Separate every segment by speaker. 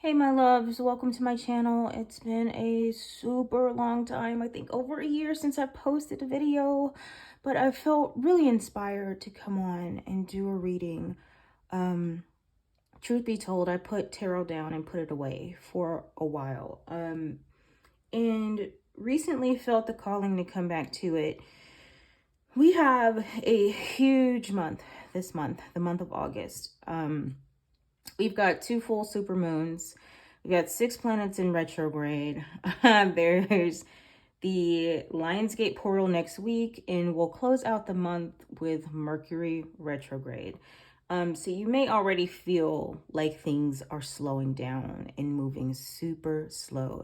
Speaker 1: Hey my loves, welcome to my channel. It's been a super long time, I think over a year since I posted a video, but I felt really inspired to come on and do a reading. Truth be told, I put tarot down and put it away for a while, and recently felt the calling to come back to it. We have a huge month this month, the month of August. We've got 2 full super moons. We got 6 planets in retrograde. There's the LionsGate portal next week, and we'll close out the month with Mercury retrograde. So you may already feel like things are slowing down and moving super slow.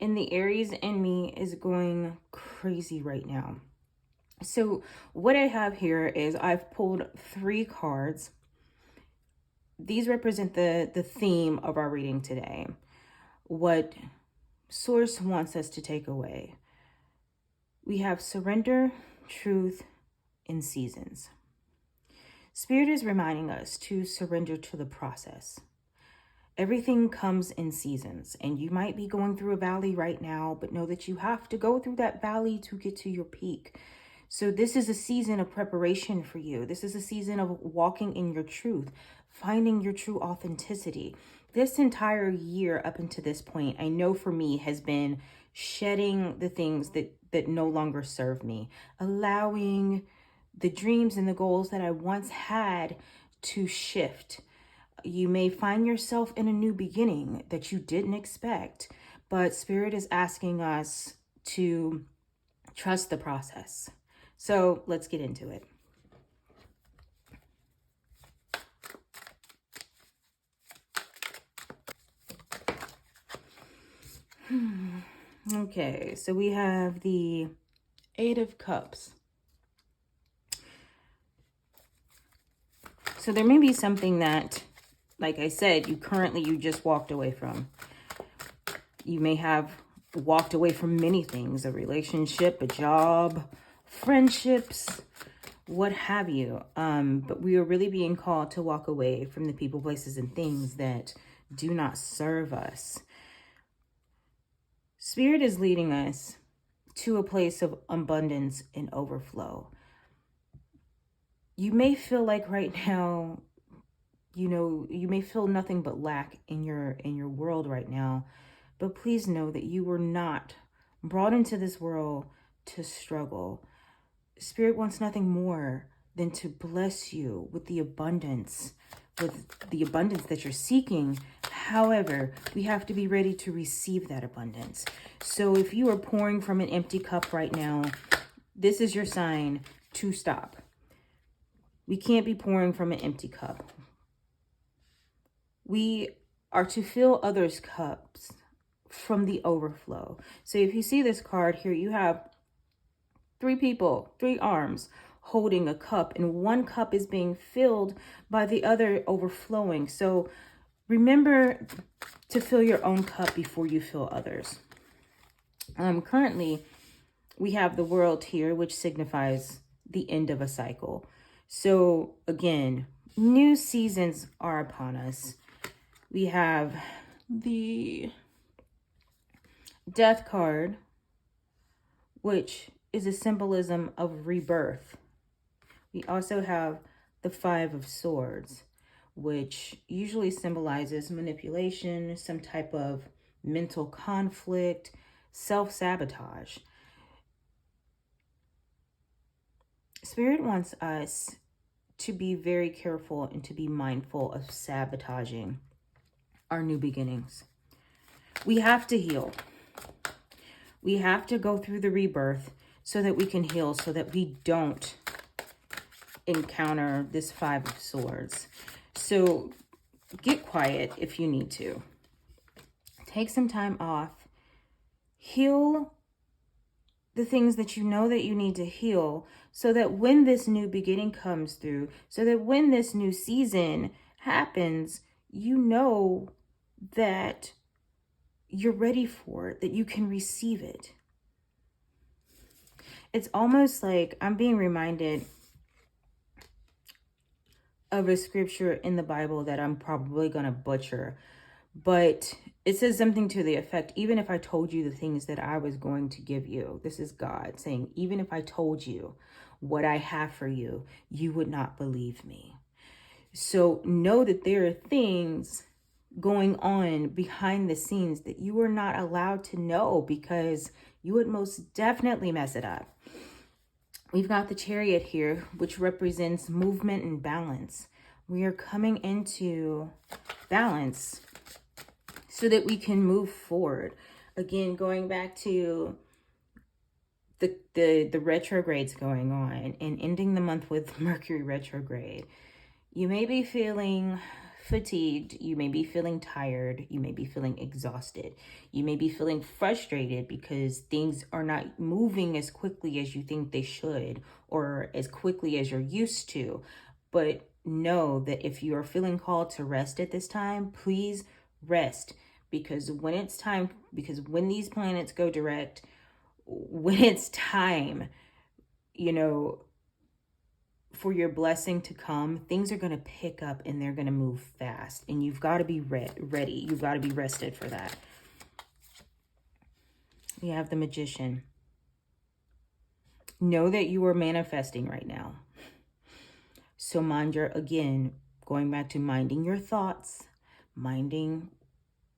Speaker 1: And the Aries in me is going crazy right now. So what I have here is I've pulled 3 cards. These represent the theme of our reading today. What Source wants us to take away. We have surrender, truth, and seasons. Spirit is reminding us to surrender to the process. Everything comes in seasons, and you might be going through a valley right now, but know that you have to go through that valley to get to your peak. So this is a season of preparation for you. This is a season of walking in your truth, finding your true authenticity. This entire year up until this point, I know for me has been shedding the things that no longer serve me, allowing the dreams and the goals that I once had to shift. You may find yourself in a new beginning that you didn't expect, but Spirit is asking us to trust the process. So let's get into it. Okay, so we have the 8 of Cups. So there may be something that, like I said, you just walked away from. You may have walked away from many things, a relationship, a job, friendships, what have you. But we are really being called to walk away from the people, places, and things that do not serve us. Spirit is leading us to a place of abundance and overflow. You may feel like right now, you may feel nothing but lack in your world right now, but please know that you were not brought into this world to struggle. Spirit wants nothing more than to bless you with the abundance that you're seeking. However, we have to be ready to receive that abundance. So if you are pouring from an empty cup right now, this is your sign to stop. We can't be pouring from an empty cup. We are to fill others' cups from the overflow. So if you see this card here, you have 3 people, 3 arms holding a cup, and one cup is being filled by the other overflowing. So remember to fill your own cup before you fill others. Currently, we have the world here, which signifies the end of a cycle. So again, new seasons are upon us. We have the Death card, which is a symbolism of rebirth. We also have the 5 of Swords, which usually symbolizes manipulation, some type of mental conflict, self-sabotage. Spirit wants us to be very careful and to be mindful of sabotaging our new beginnings. We have to heal. We have to go through the rebirth so that we can heal, so that we don't encounter this 5 of Swords. So get quiet if you need to. Take some time off. Heal the things that you know that you need to heal, so that when this new beginning comes through, so that when this new season happens, you know that you're ready for it, that you can receive it. It's almost like I'm being reminded of a scripture in the Bible that I'm probably going to butcher, But it says something to the effect, even if I told you the things that I was going to give you, this is God saying, even if I told you what I have for you, you would not believe me. So know that there are things going on behind the scenes that you are not allowed to know, because you would most definitely mess it up. We've got the Chariot here, which represents movement and balance. We are coming into balance so that we can move forward. Again, going back to the retrogrades going on and ending the month with Mercury retrograde. You may be feeling fatigued. You may be feeling tired. You may be feeling exhausted. You may be feeling frustrated because things are not moving as quickly as you think they should, or as quickly as you're used to. But know that if you are feeling called to rest at this time, please rest. Because when it's time, because when these planets go direct, when it's time, you know, for your blessing to come, things are going to pick up and they're going to move fast. And you've got to be ready. You've got to be rested for that. You have the Magician. Know that you are manifesting right now. So mind your, again, going back to minding your thoughts, minding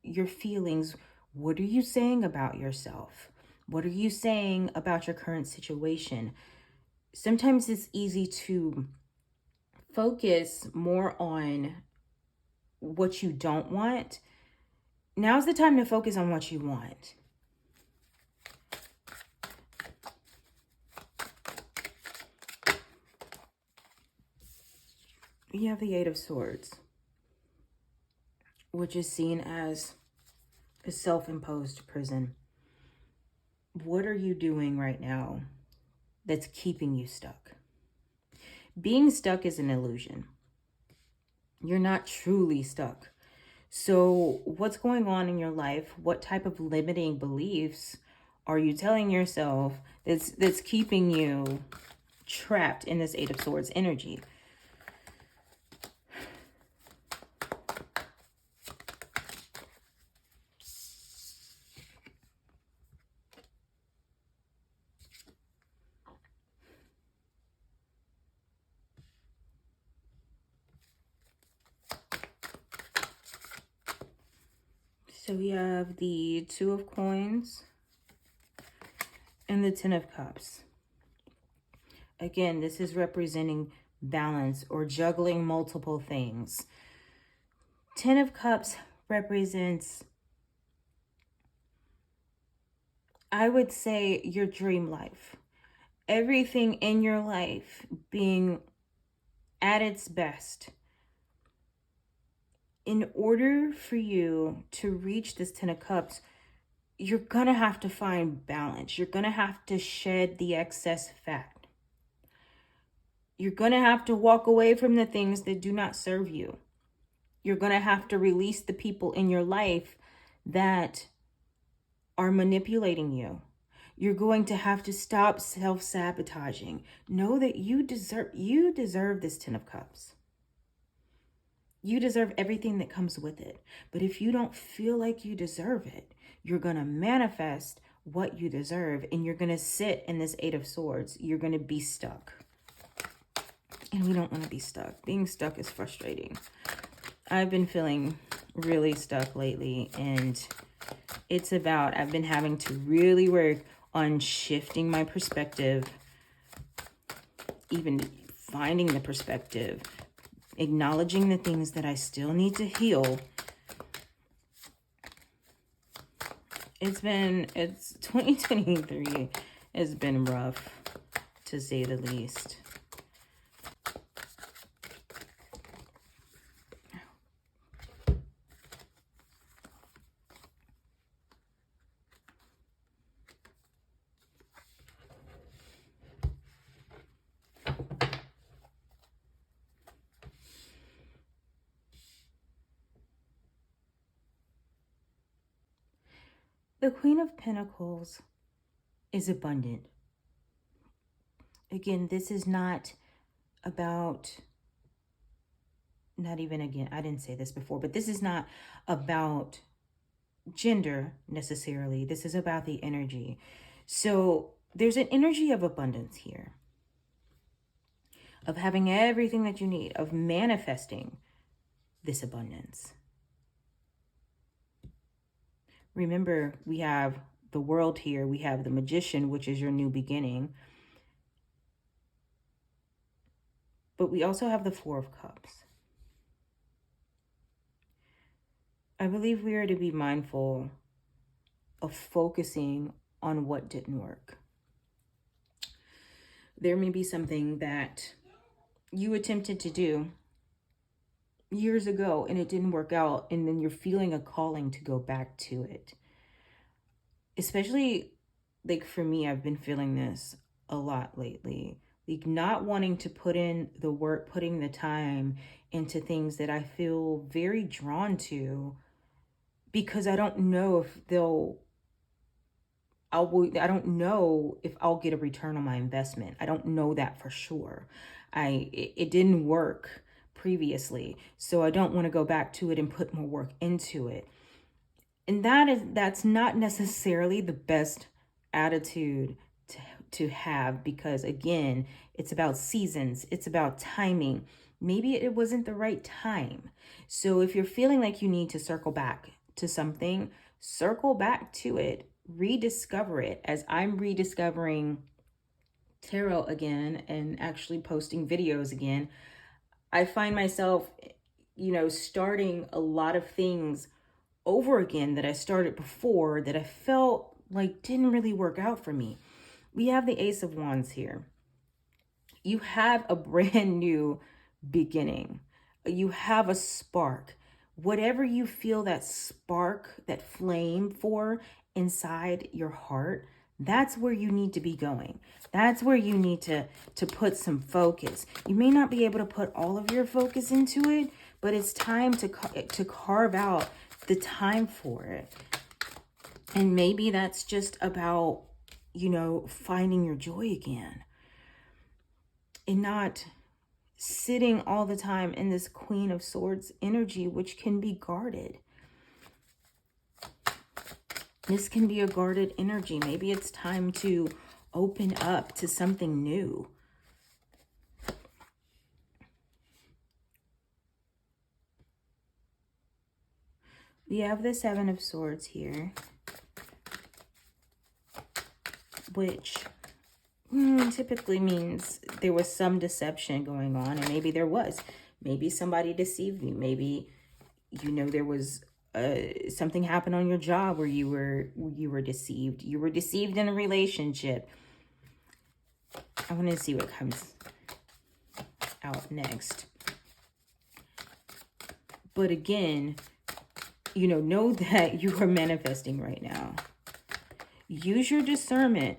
Speaker 1: your feelings. What are you saying about yourself? What are you saying about your current situation? Sometimes it's easy to focus more on what you don't want. Now's the time to focus on what you want. You have the Eight of Swords, which is seen as a self-imposed prison. What are you doing right now that's keeping you stuck? Being stuck is an illusion. You're not truly stuck. So what's going on in your life? What type of limiting beliefs are you telling yourself that's keeping you trapped in this Eight of Swords energy? So we have the Two of Coins and the Ten of Cups. Again, this is representing balance or juggling multiple things. Ten of Cups represents, I would say, your dream life. Everything in your life being at its best. In order for you to reach this Ten of Cups, you're going to have to find balance. You're going to have to shed the excess fat. You're going to have to walk away from the things that do not serve you. You're going to have to release the people in your life that are manipulating you. You're going to have to stop self-sabotaging. Know that you deserve this Ten of Cups. You deserve everything that comes with it. But if you don't feel like you deserve it, you're going to manifest what you deserve, and you're going to sit in this Eight of Swords. You're going to be stuck. And we don't want to be stuck. Being stuck is frustrating. I've been feeling really stuck lately, and it's about, I've been having to really work on shifting my perspective, even finding the perspective, acknowledging the things that I still need to heal. It's 2023 has been rough, to say the least. The Queen of Pentacles is abundant. Again, this is not about not even, again, I didn't say this before, but this is not about gender necessarily. This is about the energy. So there's an energy of abundance here, of having everything that you need, of manifesting this abundance. Remember, we have the world here. We have the Magician, which is your new beginning. But we also have the Four of Cups. I believe we are to be mindful of focusing on what didn't work. There may be something that you attempted to do years ago and it didn't work out, and then you're feeling a calling to go back to it. Especially, like, for me, I've been feeling this a lot lately. Like, not wanting to put in the work, putting the time into things that I feel very drawn to, because I don't know if I don't know if I'll get a return on my investment. I don't know that for sure. It didn't work previously, so I don't want to go back to it and put more work into it. And that's not necessarily the best attitude to have, because again, it's about seasons, it's about timing. Maybe it wasn't the right time. So if you're feeling like you need to circle back to something, circle back to it, rediscover it. As I'm rediscovering tarot again and actually posting videos again, I find myself, starting a lot of things over again that I started before that I felt like didn't really work out for me. We have the Ace of Wands here. You have a brand new beginning. You have a spark. Whatever you feel that spark, that flame for inside your heart, that's where you need to be going. That's where you need to put some focus. You may not be able to put all of your focus into it, but it's time to carve out the time for it. And maybe that's just about, finding your joy again, and not sitting all the time in this Queen of Swords energy, which can be guarded. This can be a guarded energy. Maybe it's time to open up to something new. We have the Seven of Swords here, which typically means there was some deception going on, and maybe there was. Maybe somebody deceived you. Maybe, there was something happened on your job where you were deceived. You were deceived in a relationship. I want to see what comes out next. But again, know that you are manifesting right now. Use your discernment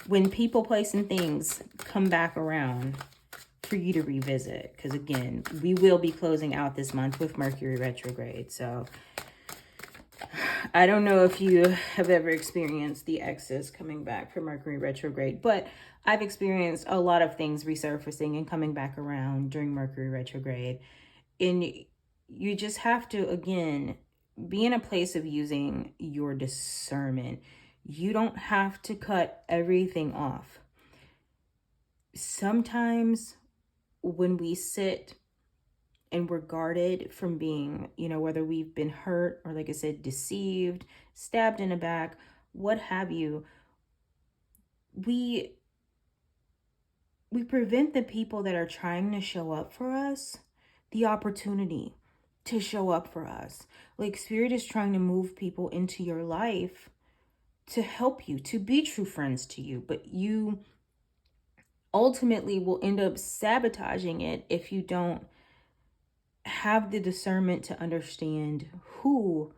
Speaker 1: when people, place, and things come back around for you to revisit. Because again, we will be closing out this month with Mercury retrograde. So I don't know if you have ever experienced the exes coming back from Mercury retrograde, but I've experienced a lot of things resurfacing and coming back around during Mercury retrograde. And you just have to, again, be in a place of using your discernment. You don't have to cut everything off. Sometimes when we sit and we're guarded from being, whether we've been hurt or, like I said, deceived, stabbed in the back, what have you, we prevent the people that are trying to show up for us the opportunity to show up for us. Like, Spirit is trying to move people into your life to help you, to be true friends to you, but you ultimately will end up sabotaging it if you don't have the discernment to understand who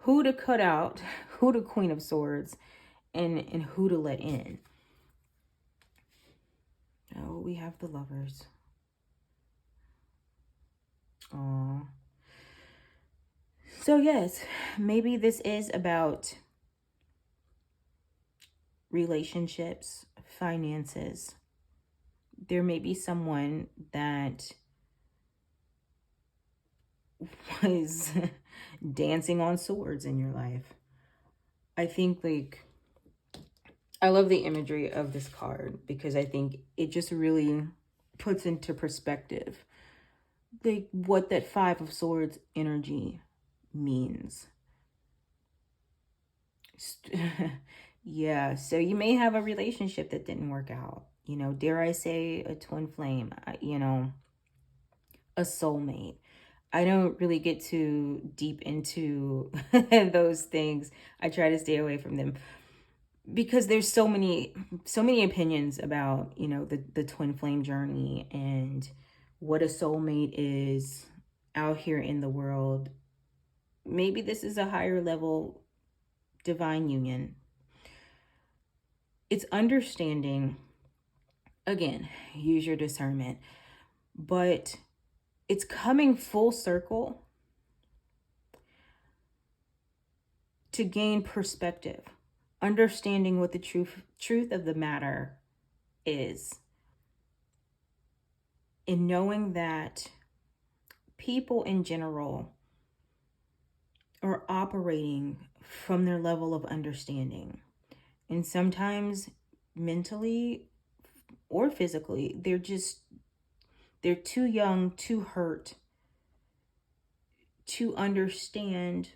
Speaker 1: to cut out, who to Queen of Swords, and who to let in. Oh, we have the Lovers. Aww. So yes, maybe this is about relationships, finances. There may be someone that was dancing on swords in your life. I think, like, I love the imagery of this card because I think it just really puts into perspective like what that Five of Swords energy means. Yeah, so you may have a relationship that didn't work out. You know, dare I say a twin flame, you know, a soulmate. I don't really get too deep into those things. I try to stay away from them because there's so many opinions about, you know, the twin flame journey and what a soulmate is out here in the world. Maybe this is a higher level divine union. It's understanding, again, use your discernment, but it's coming full circle to gain perspective, understanding what the truth of the matter is, and knowing that people in general are operating from their level of understanding. And sometimes mentally or physically, they're too young, too hurt to understand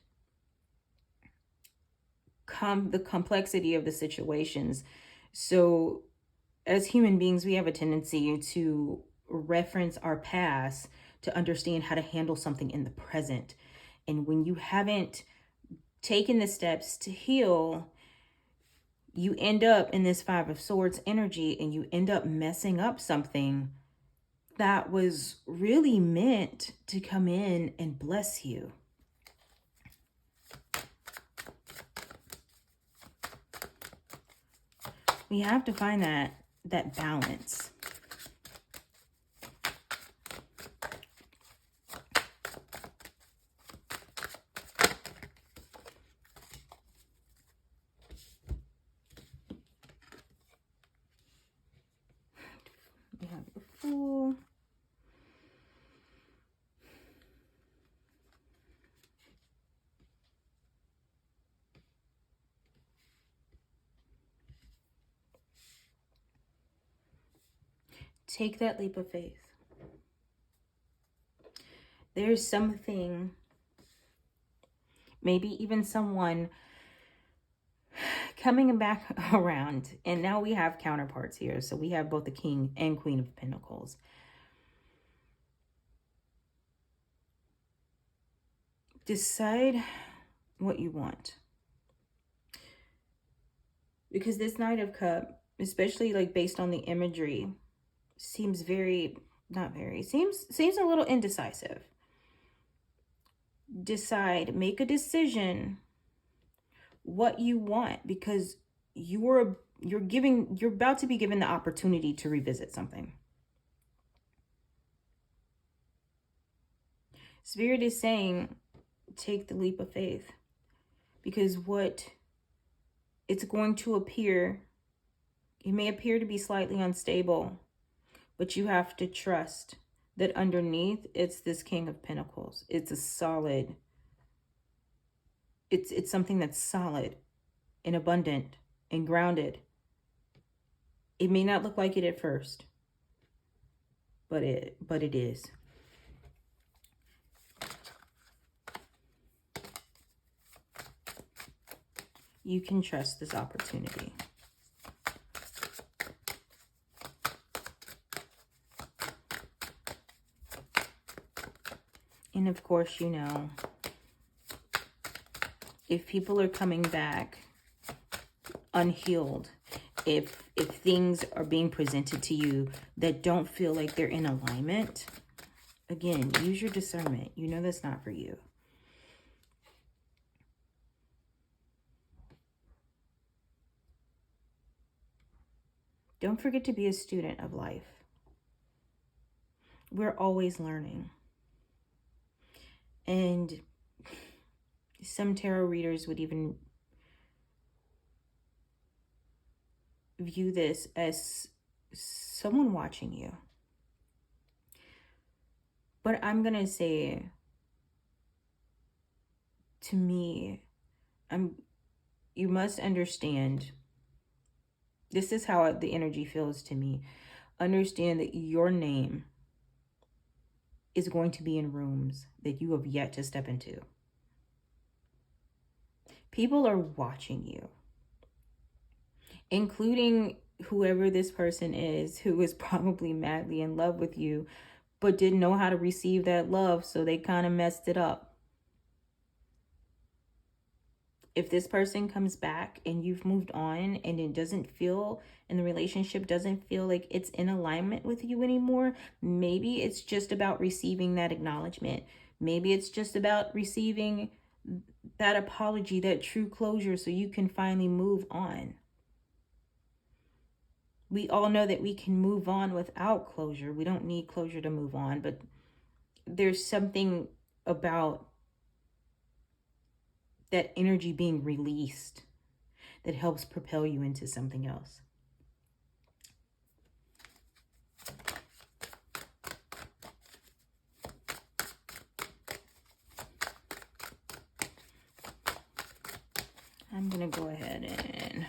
Speaker 1: the complexity of the situations. So as human beings, we have a tendency to reference our past to understand how to handle something in the present. And when you haven't taken the steps to heal, you end up in this Five of Swords energy and you end up messing up something that was really meant to come in and bless you. We have to find that balance. We have the Fool. Take that leap of faith. There's something, maybe even someone coming back around. And now we have counterparts here. So we have both the King and Queen of Pentacles. Decide what you want. Because this Knight of Cups, especially like based on the imagery, seems seems a little indecisive. Decide, make a decision what you want, because you're about to be given the opportunity to revisit something. Spirit is saying, take the leap of faith, because what it's going to appear, it may appear to be slightly unstable, but you have to trust that underneath it's this King of Pentacles. It's a solid, it's something that's solid and abundant and grounded. It may not look like it at first, but it is. You can trust this opportunity. And of course, you know, if people are coming back unhealed, if things are being presented to you that don't feel like they're in alignment, again, use your discernment. You know that's not for you. Don't forget to be a student of life. We're always learning. And some tarot readers would even view this as someone watching you. But I'm going to say to me, you must understand, this is how the energy feels to me. Understand that your name is going to be in rooms that you have yet to step into. People are watching you, including whoever this person is, who is probably madly in love with you, but didn't know how to receive that love, so they kind of messed it up. If this person comes back and you've moved on and it doesn't feel, and the relationship doesn't feel like it's in alignment with you anymore, maybe it's just about receiving that acknowledgement. Maybe it's just about receiving that apology, that true closure, so you can finally move on. We all know that we can move on without closure. We don't need closure to move on, but there's something about that energy being released that helps propel you into something else. I'm going to go ahead and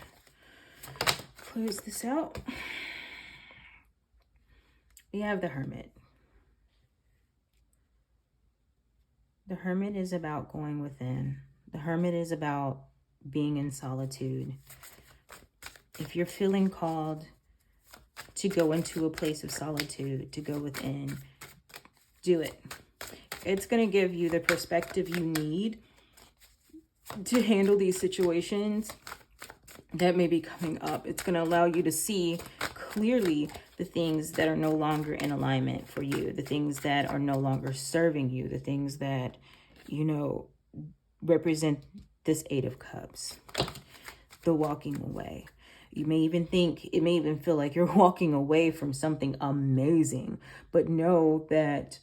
Speaker 1: close this out. We have the Hermit. The Hermit is about going within. The Hermit is about being in solitude. If you're feeling called to go into a place of solitude, to go within, do it. It's going to give you the perspective you need to handle these situations that may be coming up. It's going to allow you to see clearly the things that are no longer in alignment for you, the things that are no longer serving you, the things that, represent this Eight of Cups, the walking away. You may even think, it may even feel like you're walking away from something amazing, but know that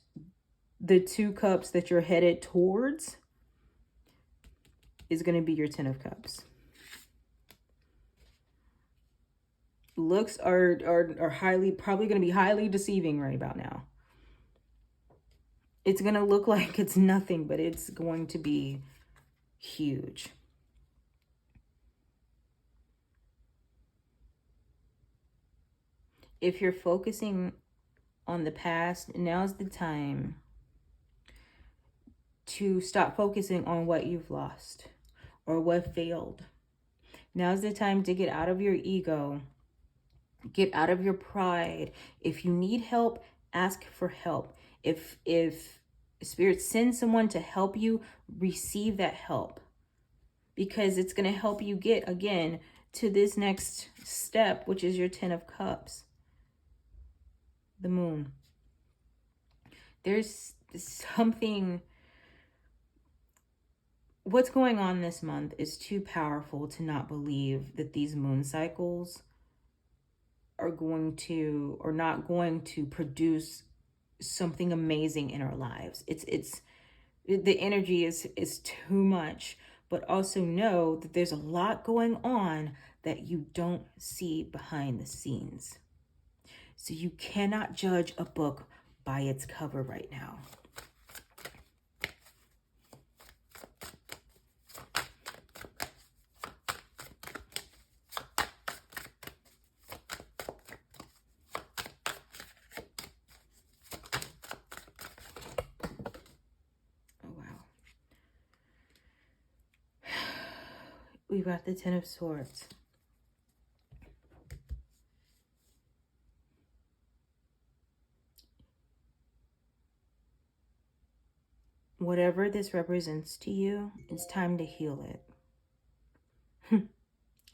Speaker 1: the Two Cups that you're headed towards is going to be your Ten of Cups. Looks are probably going to be highly deceiving right about now. It's going to look like it's nothing, but it's going to be huge. If you're focusing on the past, now's the time to stop focusing on what you've lost or what failed. Now's the time to get out of your ego, get out of your pride. If you need help, ask for help. If Spirit sends someone to help you, receive that help, because it's going to help you get, again, to this next step, which is your Ten of Cups, the Moon. There's something, what's going on this month is too powerful to not believe that these moon cycles are going to, or not going to, produce something amazing in our lives. It's the energy is too much, but also know that there's a lot going on that you don't see behind the scenes. So you cannot judge a book by its cover right now. We've got the Ten of Swords. Whatever this represents to you, it's time to heal it.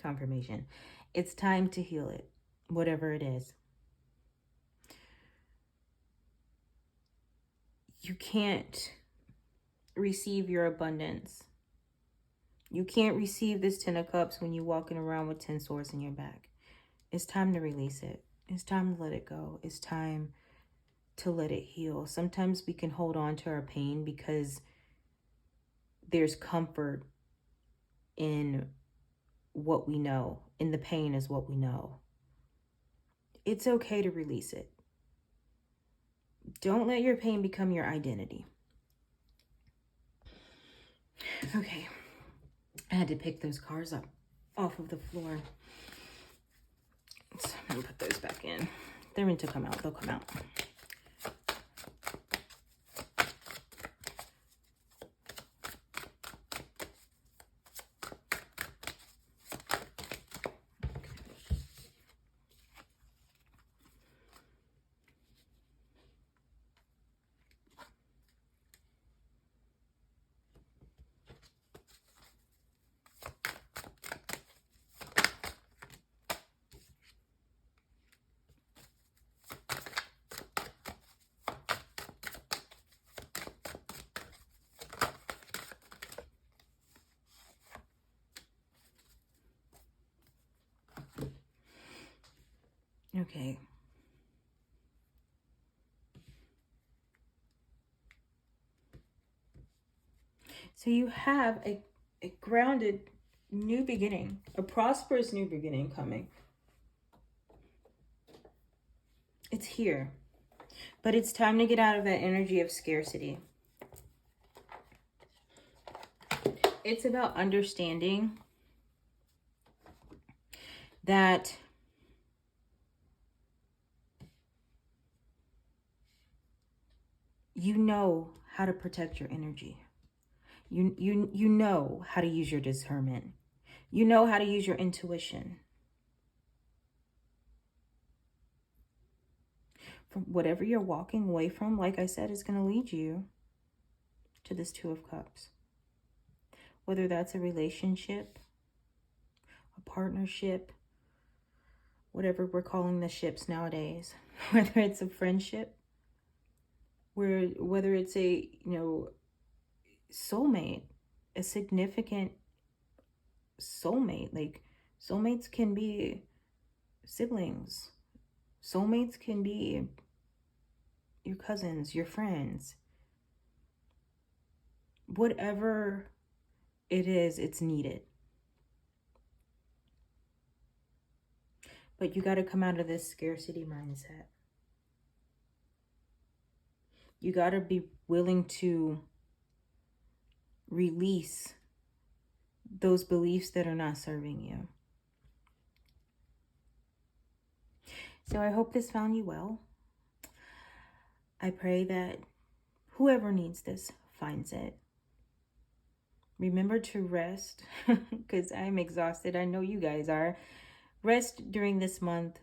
Speaker 1: Confirmation. It's time to heal it, whatever it is. You can't receive your abundance. You can't receive this Ten of Cups when you're walking around with 10 swords in your back. It's time to release it. It's time to let it go. It's time to let it heal. Sometimes we can hold on to our pain because there's comfort in what we know. In the pain is what we know. It's okay to release it. Don't let your pain become your identity. Okay. I had to pick those cards up off of the floor. So I'm gonna put those back in. They're meant to come out. They'll come out. Okay. So you have a grounded new beginning, a prosperous new beginning coming. It's here. But it's time to get out of that energy of scarcity. It's about understanding that you know how to protect your energy. You know how to use your discernment. You know how to use your intuition. From whatever you're walking away from, like I said, is going to lead you to this Two of Cups. Whether that's a relationship, a partnership, whatever we're calling the ships nowadays. Whether it's a friendship, whether it's a, soulmate, a significant soulmate. Like, soulmates can be siblings. Soulmates can be your cousins, your friends. Whatever it is, it's needed. But you got to come out of this scarcity mindset. You got to be willing to release those beliefs that are not serving you. So I hope this found you well. I pray that whoever needs this finds it. Remember to rest, because I'm exhausted. I know you guys are. Rest during this month.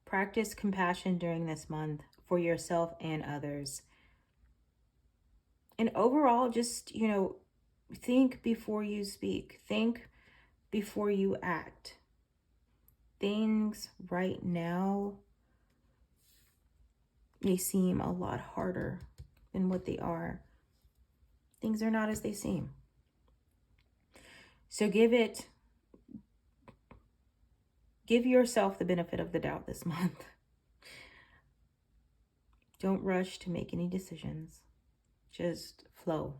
Speaker 1: Practice compassion during this month for yourself and others. And overall, just, think before you speak. Think before you act. Things right now may seem a lot harder than what they are. Things are not as they seem. So give yourself the benefit of the doubt this month. Don't rush to make any decisions. Just flow.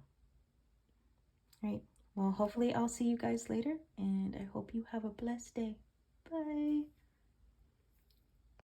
Speaker 1: Right? Well, hopefully I'll see you guys later, and I hope you have a blessed day. Bye.